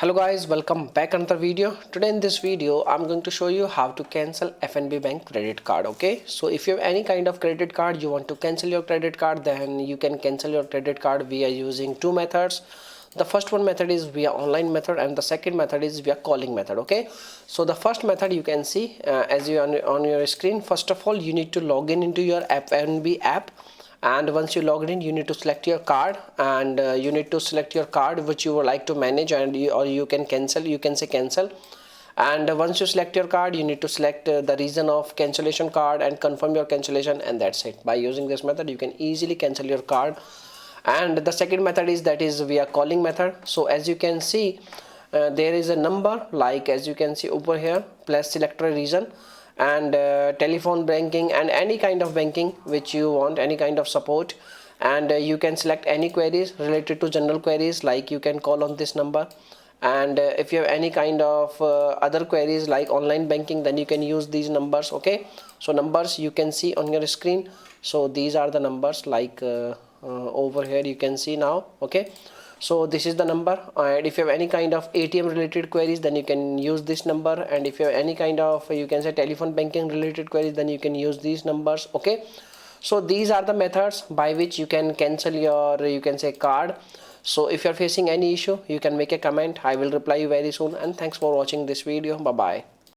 Hello guys, welcome back another video. Today in this video I'm going to show you how to cancel FNB bank credit card. Okay, so if you have any kind of credit card, you want to cancel your credit card, then you can cancel your credit card via using two methods. The first one method is via online method and the second method is via calling method. Okay, so the first method you can see as you on your screen. First of all, you need to log in into your FNB app, and once you log in, you need to select your card, and you need to select your card which you would like to manage, and or you can cancel. You can say cancel, and once you select your card, you need to select the reason of cancellation card and confirm your cancellation, and that's it. By using this method you can easily cancel your card. And the second method is that is via calling method. So as you can see, there is a number, like as you can see over here, plus select a reason, and telephone banking and any kind of banking which you want, any kind of support, and you can select any queries related to general queries, like you can call on this number. And if you have any kind of other queries like online banking, then you can use these numbers. Okay, so numbers you can see on your screen. So these are the numbers, like over here you can see now. Okay, so this is the number, and if you have any kind of ATM related queries, then you can use this number, and if you have any kind of, you can say, telephone banking related queries, then you can use these numbers. Okay, so these are the methods by which you can cancel your, you can say, card. So if you are facing any issue, you can make a comment. I will reply you very soon, and thanks for watching this video. Bye bye.